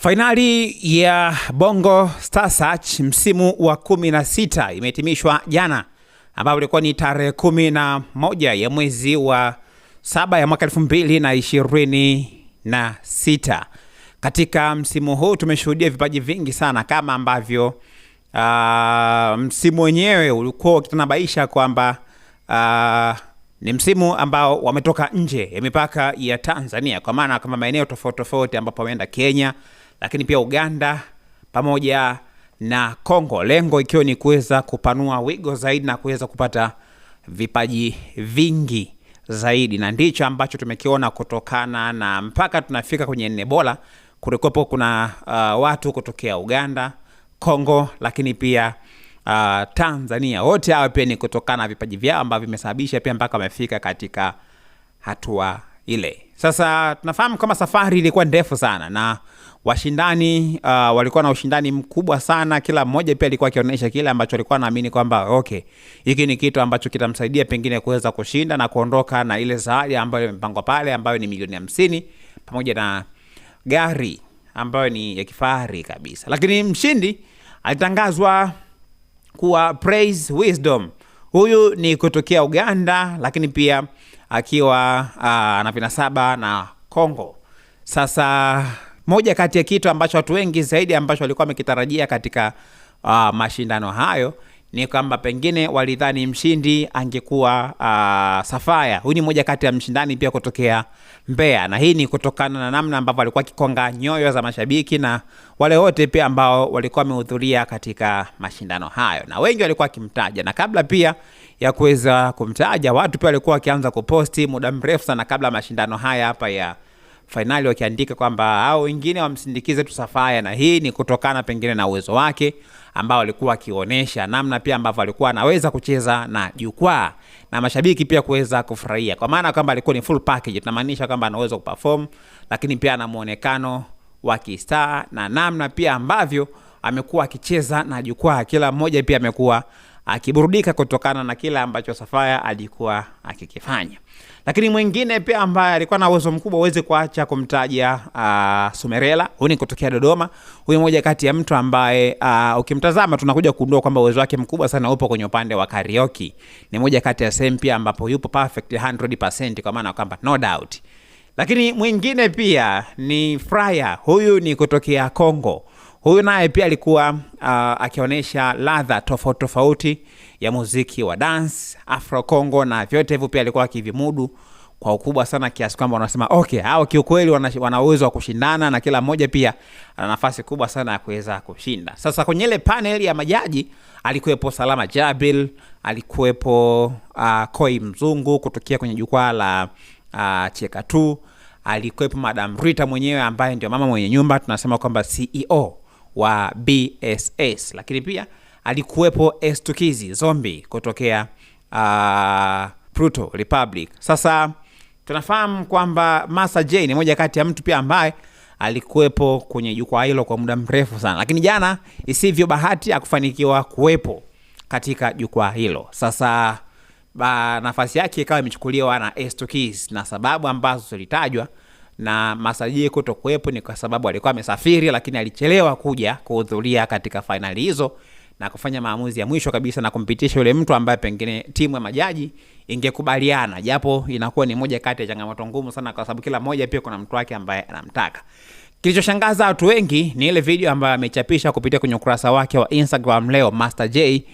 Finali ya Bongo Star Search msimu wa 16 imehitimishwa jana, ambapo ilikuwa ni tarehe 11 ya mwezi wa 7 ya mwaka 2026. Katika msimu huu tumeshuhudia vipaji vingi sana, kama ambavyo msimu wenyewe ulikuwa ukitanabaisha kwamba ni msimu ambao wametoka nje ya mipaka ya Tanzania, kwa maana kama maeneo tofauti tofauti ambapo wameenda Kenya, lakini pia Uganda pamoja na Kongo, lengo ikiwa ni kuweza kupanua wigo zaidi na kuweza kupata vipaji vingi zaidi, na ndicho ambacho tumekiona kutokana na mpaka tunafika kwenye nne bora. Kulikuwa kuna watu kutokea Uganda, Kongo, lakini pia Tanzania. Wote hao pia ni kutokana na vipaji vyao ambavyo vimesababisha pia mpaka wamefika katika hatua ile. Sasa tunafahamu kama safari ilikuwa ndefu sana, na washindani walikuwa na ushindani mkubwa sana. Kila mmoja pia alikuwa akionyesha kile ambacho alikuwa anaamini kwamba hiki ni kitu ambacho kitamsaidia pengine kuweza kushinda na kuondoka na ile zawadi ambayo imepangwa pale, ambayo ni milioni 50 pamoja na gari ambayo ni ya kifahari kabisa. Lakini mshindi alitangazwa kuwa Praise Wisdom. Huyu ni kutokea Uganda, lakini pia akiwa na vinasaba na Kongo. Sasa moja kati ya kitu ambacho watu wengi zaidi ambacho walikuwa wamekitarajia katika mashindano hayo ni kwamba pengine walidhani mshindi angekuwa Safaya. Huyu ni moja kati ya mshindani pia kutokea Mbeya, na hii ni kutokana na namna ambavyo alikuwa kikonga nyoyo za mashabiki na wale wote pia ambao walikuwa wamehudhuria katika mashindano hayo, na wengi walikuwa kimtaja. Na kabla pia ya kuweza kumtaja, watu pia walikuwa wakianza kuposti muda mrefu sana kabla mashindano haya hapa ya finali, wakiandika kwamba hao wengine wamsindikize tu Safaya, na hii ni kutokana pengine na uwezo wake ambao alikuwa akionyesha, namna pia ambavyo alikuwa anaweza kucheza na jukwaa na mashabiki pia kuweza kufurahia, kwa maana kwamba alikuwa ni full package. Tunamaanisha kwamba anaweza kuperform, lakini pia ana muonekano wa kistar, na namna pia ambavyo amekuwa akicheza na jukwaa, kila mmoja pia amekuwa akiburudika kutokana na kila ambacho Safaya alikuwa akikifanya. Lakini mwingine pia ambaye alikuwa na uwezo mkubwa, uweze kuacha kumtaja Sumerela. Huyu ni kutokea Dodoma. Huyu mmoja kati ya mtu ambaye ukimtazama tunakuja kugundua kwamba uwezo wake mkubwa sana upo kwenye upande wa karaoke. Ni mmoja kati ya sehemu pia ambapo yupo perfect 100%, kwa maana kwamba no doubt. Lakini mwingine pia ni Fryer. Huyu ni kutokea Kongo. Huyu naye pia alikuwa akionyesha ladha tofauti tofauti ya muziki wa dance Afro Kongo, na vyote hivyo pia alikuwa akivimudu kwa ukubwa sana, kiasi kwamba wanasema hao kiukweli wana uwezo wa kushindana, na kila mmoja pia ana nafasi kubwa sana ya kuweza kushinda. Sasa kwenye ile panel ya majaji alikuwepo Salama Jabil, alikuwepo Koi Mzungu kutokea kwenye jukwaa la Cheka Tu, alikuwepo Madam Rita mwenyewe ambaye ndio mama mwenye nyumba, tunasema kwamba CEO wa BSS, lakini pia alikuwepo Estukizi Zombie kutokea Pluto Republic. Sasa tunafahamu kwamba Masa J ni moja kati ya mtu pia ambaye alikuwepo kwenye jukwaa hilo kwa muda mrefu sana, lakini jana isivyo bahati hakufanikiwa kuwepo katika jukwaa hilo. Sasa nafasi yake ikawa imechukuliwa na Estukizi, na sababu ambazo zilitajwa na Masa J kutokuwepo ni kwa sababu alikuwa amesafiri, lakini alichelewa kuja kuhudhuria katika finali hizo na kufanya maamuzi ya mwisho kabisa na kumpitisha yule mtu ambaye pengine timu ya majaji ingekubaliana, japo inakuwa ni moja kati ya changamoto ngumu sana, kwa sababu kila mmoja pia kuna mtu wake ambaye anamtaka. Kilichoshangaza watu wengi ni ile video ambayo amechapisha kupitia kwenye ukurasa wake wa Instagram leo, Master J,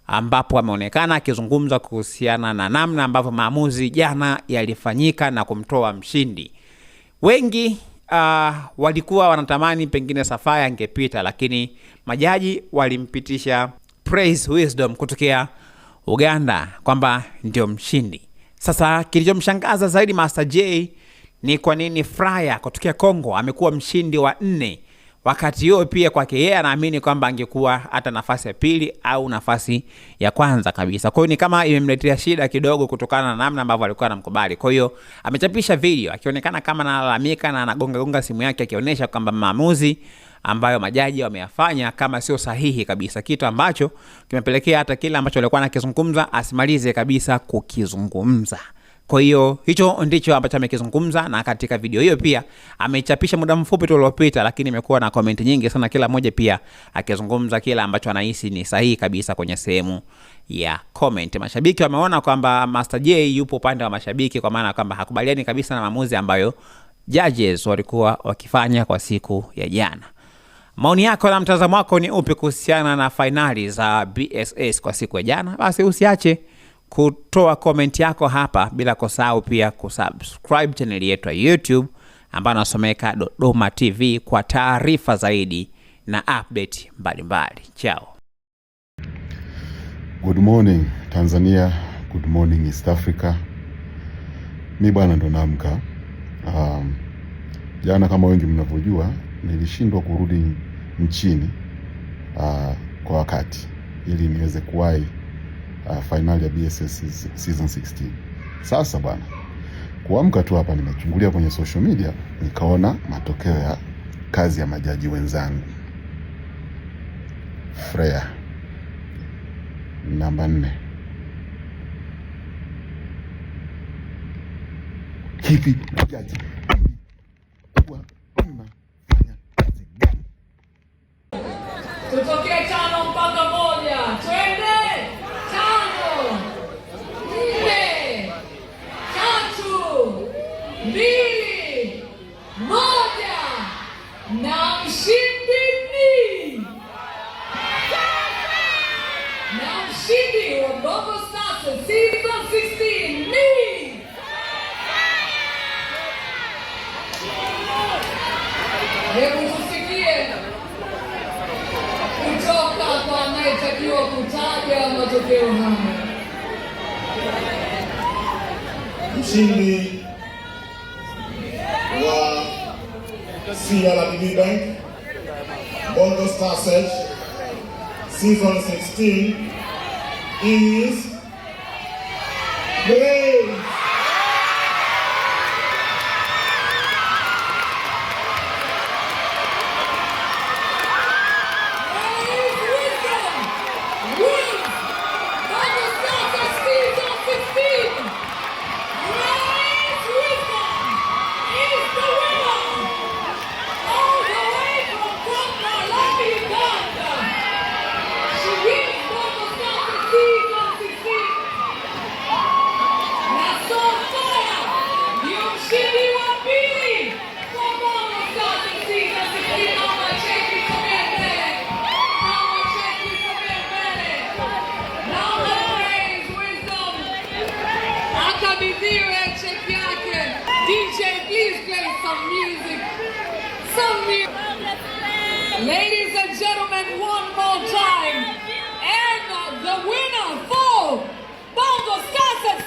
ambapo ameonekana akizungumza kuhusiana na namna ambavyo maamuzi jana yalifanyika na kumtoa mshindi. Wengi walikuwa wanatamani pengine Safaya angepita, lakini majaji walimpitisha Praise Wisdom kutokea Uganda kwamba ndio mshindi. Sasa kilichomshangaza zaidi Master J ni kwa nini Fryer kutokea Kongo amekuwa mshindi wa 4, wakati huo pia kwake yeye anaamini kwamba angekuwa hata nafasi ya pili au nafasi ya kwanza kabisa. Kwa hiyo ni kama imemletea shida kidogo kutokana na namna ambavyo alikuwa anamkubali. Kwa hiyo amechapisha video akionekana kama analalamika na anagonga simu yake, akionyesha kwamba maamuzi ambayo majaji wameyafanya kama sio sahihi kabisa, kitu ambacho kimepelekea hata kile ambacho alikuwa anakizungumza asimalize kabisa kukizungumza. Kwa hiyo hicho ndicho ambacho amekizungumza, na katika video hiyo pia amechapisha muda mfupi tu uliopita, lakini imekuwa na comment nyingi sana, kila mmoja pia akizungumza kila ambacho anahisi ni sahihi kabisa kwenye sehemu ya comment. Mashabiki wameona kwamba Master J yupo upande wa mashabiki, kwa maana kwamba hakubaliani kabisa na maamuzi ambayo judges walikuwa wakifanya kwa siku ya jana. Maoni yako na mtazamo wako ni upi kuhusiana na finali za BSS kwa siku ya jana? Basi usiache kutoa comment yako hapa, bila kusahau pia kusubscribe channel yetu ya YouTube ambayo nasomeka Dodoma TV kwa taarifa zaidi na update mbalimbali. Ciao. Good morning Tanzania, good morning East Africa. Mi bwana ndo naamka. Jana kama wengi mnavyojua nilishindwa kurudi nchini kwa wakati ili niweze kuwahi finali ya BSS season 16. Sasa bwana, kuamka tu hapa nimechungulia kwenye social media nikaona matokeo ya kazi ya majaji wenzangu. Freya namba 4. Hivi majaji tutokee 5 mpaka 1. Twende 5, 4, 3, 2, 1 na mshindi ni wa Bongo Stars season 16 ni hebu tusikie kutoka kwa anayetakiwa kutaja matokeo haya. Mshindi wa CRDB Bank Bongo Stars season 16 is Grace. DJ, please play some music. Ladies and gentlemen, one more time. And the winner for Bongo Stars at